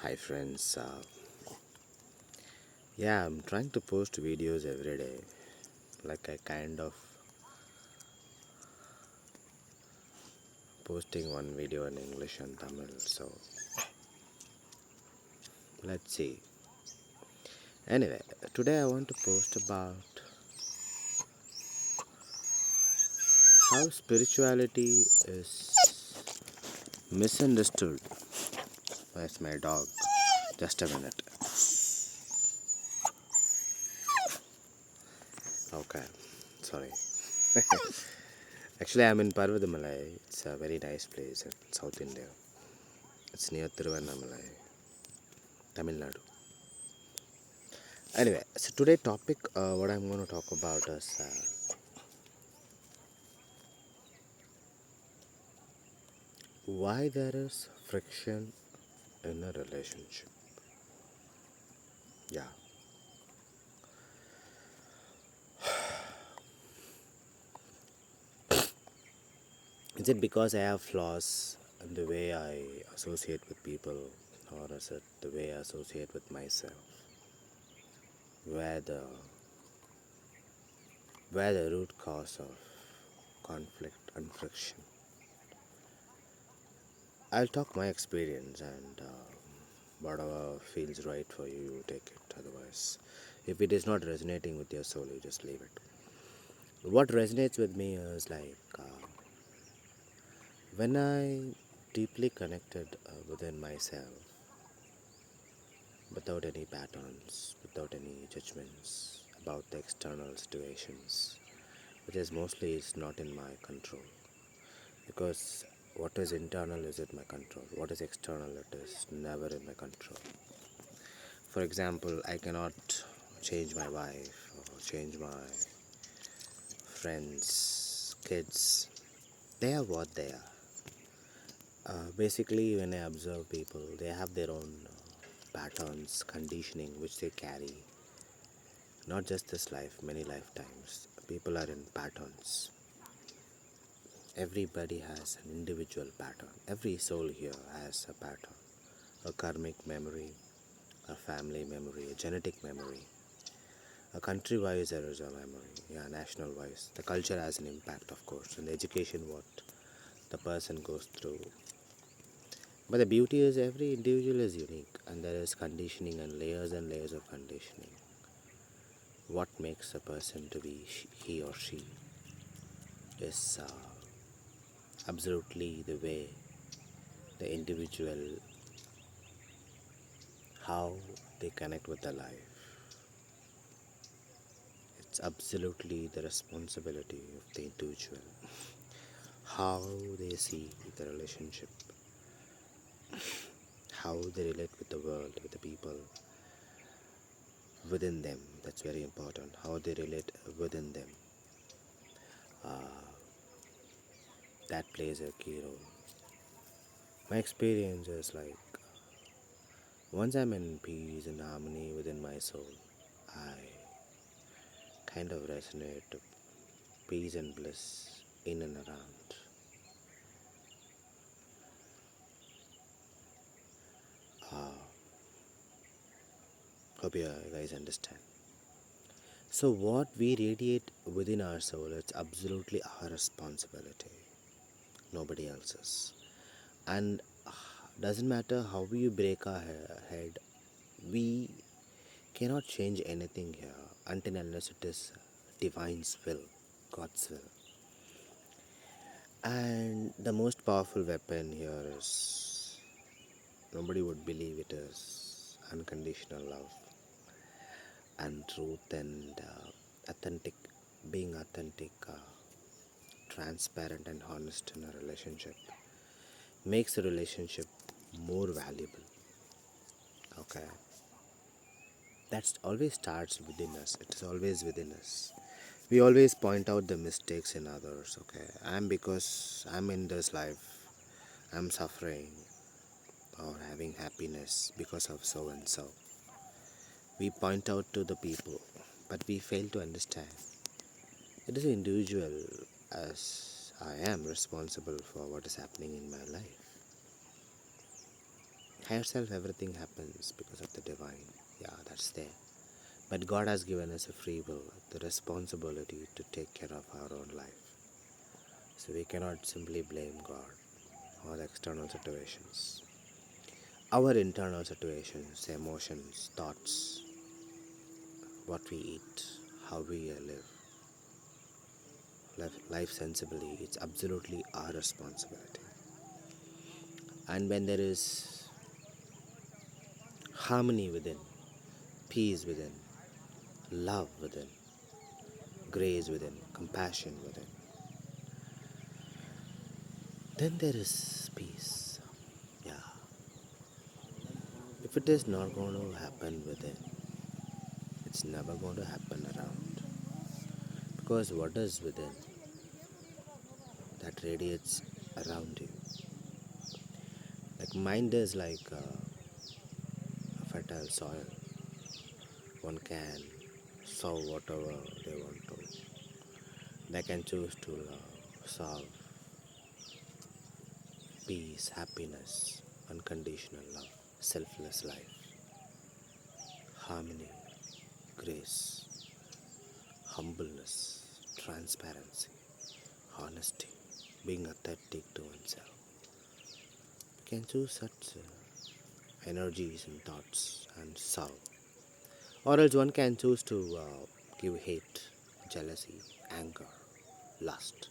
Hi friends, I'm trying to post videos every day, like I kind of posting one video in English and Tamil. So let's see. Anyway, today I want to post about how spirituality is misunderstood. Where's my dog? Just a minute. Okay, sorry. Actually, I'm in Parvadamalai. It's a very nice place in South India. It's near Tiruvannamalai, Tamil Nadu. Anyway, so today topic, what I'm going to talk about is why there is friction in a relationship. Yeah, is it because I have flaws in the way I associate with people, or is it the way I associate with myself? Where the where the root cause of conflict and friction? I'll talk my experience and whatever feels right for you, you take it. Otherwise, if it is not resonating with your soul, you just leave it. What resonates with me is like when I deeply connected within myself, without any patterns, without any judgments about the external situations, which is mostly is not in my control. Because what is internal is in my control. What is external, it is never in my control. For example, I cannot change my wife or change my friends, kids. They are what they are. Basically, when I observe people, they have their own patterns, conditioning which they carry. Not just this life, many lifetimes. People are in patterns. Everybody has an individual pattern. Every soul here has a pattern, a karmic memory, a family memory, a genetic memory. A country wise, there is a memory, yeah, national wise. The culture has an impact, of course, and the education, what the person goes through. But the beauty is every individual is unique, and there is conditioning and layers of conditioning. What makes a person to be he or she is absolutely the way the individual, how they connect with the life. It's absolutely the responsibility of the individual, how they see the relationship, how they relate with the world, with the people within them. That's very important. How they relate within them. That plays a key role. My experience is like once I'm in peace and harmony within my soul, I kind of resonate to peace and bliss in and around. Hope you guys understand. So, what we radiate within our soul, it's absolutely our responsibility, nobody else's. And doesn't matter how we break our head, we cannot change anything here until unless it is divine's will, God's will. And the most powerful weapon here is nobody would believe it is unconditional love and truth and authentic, being authentic, transparent, and honest in a relationship makes a relationship more valuable. Okay, that always starts within us, it is always within us. We always point out the mistakes in others. Okay, I'm because I'm in this life, I'm suffering or having happiness because of so and so. We point out to the people, but we fail to understand it is an individual, as I am responsible for what is happening in my life. Higher self, everything happens because of the divine. Yeah, that's there. But God has given us a free will, the responsibility to take care of our own life. So we cannot simply blame God or the external situations. Our internal situations, emotions, thoughts, what we eat, how we life sensibly, it's absolutely our responsibility. And when there is harmony within, peace within, love within, grace within, compassion within, then there is peace. Yeah. If it is not going to happen within, it's never going to happen around. Because what is within, that radiates around you. Like mind is like a fertile soil. One can sow whatever they want to. They can choose to solve peace, happiness, unconditional love, selfless life, harmony, grace, humbleness, transparency, honesty, being authentic to oneself. We can choose such energies and thoughts and solve. Or else one can choose to give hate, jealousy, anger, lust,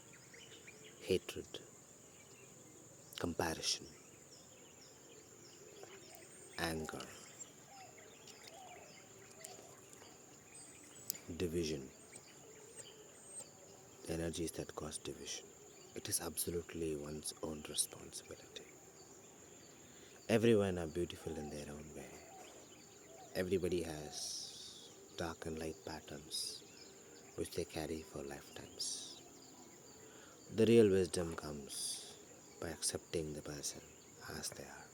hatred, comparison, anger, division, the energies that cause division. It is absolutely one's own responsibility. Everyone are beautiful in their own way. Everybody has dark and light patterns which they carry for lifetimes. The real wisdom comes by accepting the person as they are.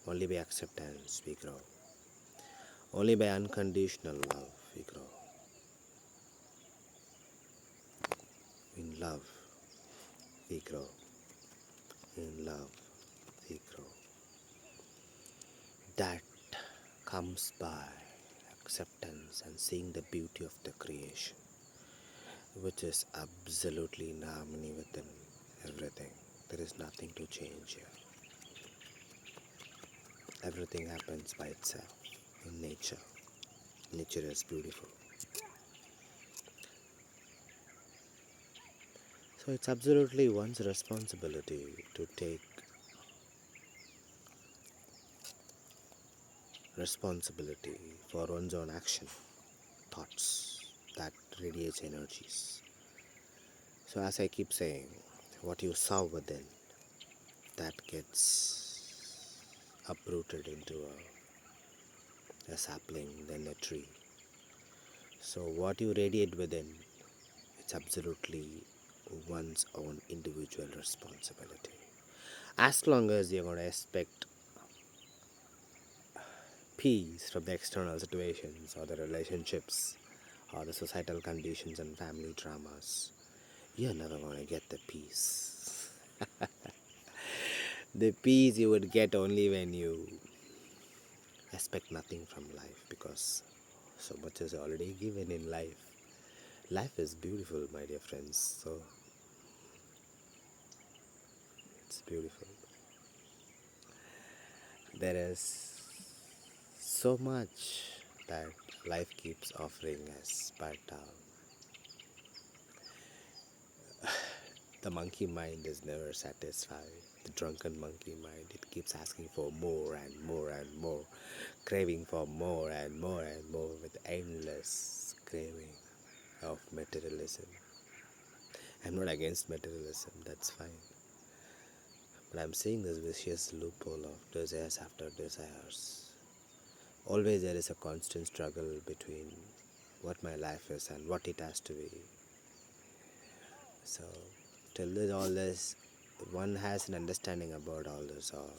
Only by acceptance we grow. Only by unconditional love we grow. In love we grow. In love we grow. That comes by acceptance and seeing the beauty of the creation, which is absolutely in harmony within everything. There is nothing to change here. Everything happens by itself in nature. Nature is beautiful. So it's absolutely one's responsibility to take responsibility for one's own action, thoughts that radiates energies. So as I keep saying, what you sow within, that gets uprooted into a sapling, then a tree. So what you radiate within, it's absolutely one's own individual responsibility. As long as you're going to expect peace from the external situations or the relationships or the societal conditions and family dramas, you're never going to get the peace. The peace you would get only when you expect nothing from life, because so much is already given in life. Life is beautiful, my dear friends. So it's beautiful. There is so much that life keeps offering us, but the monkey mind is never satisfied. The drunken monkey mind, it keeps asking for more and more and more, craving for more and more and more with endless craving of materialism. I'm not against materialism, that's fine. But I'm seeing this vicious loophole of desires after desires. Always there is a constant struggle between what my life is and what it has to be. So, till this, all this, one has an understanding about all this, or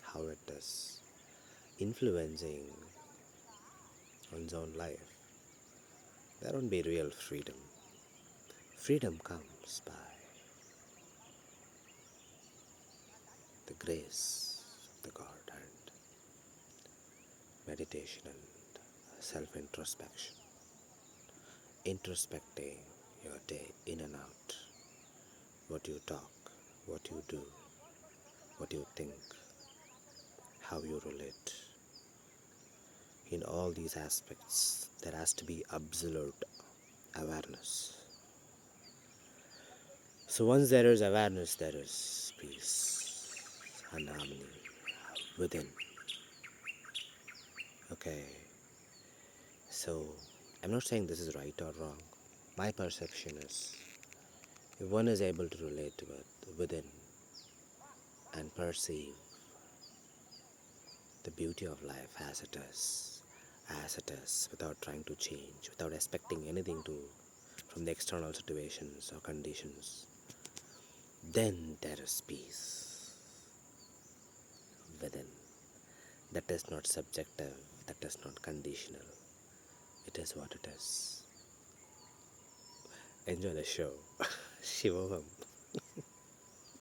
how it is influencing one's own life, there won't be real freedom. Freedom comes by the grace, the God, and meditation and self-introspection, introspecting your day in and out, what you talk, what you do, what you think, how you relate. In all these aspects, there has to be absolute awareness. So once there is awareness, there is peace and harmony within. Okay, so I'm not saying this is right or wrong. My perception is, if one is able to relate with within and perceive the beauty of life as it is, without trying to change, without expecting anything from the external situations or conditions, then there is peace within. That is not subjective, that is not conditional. It is what it is. Enjoy the show. Shivoham.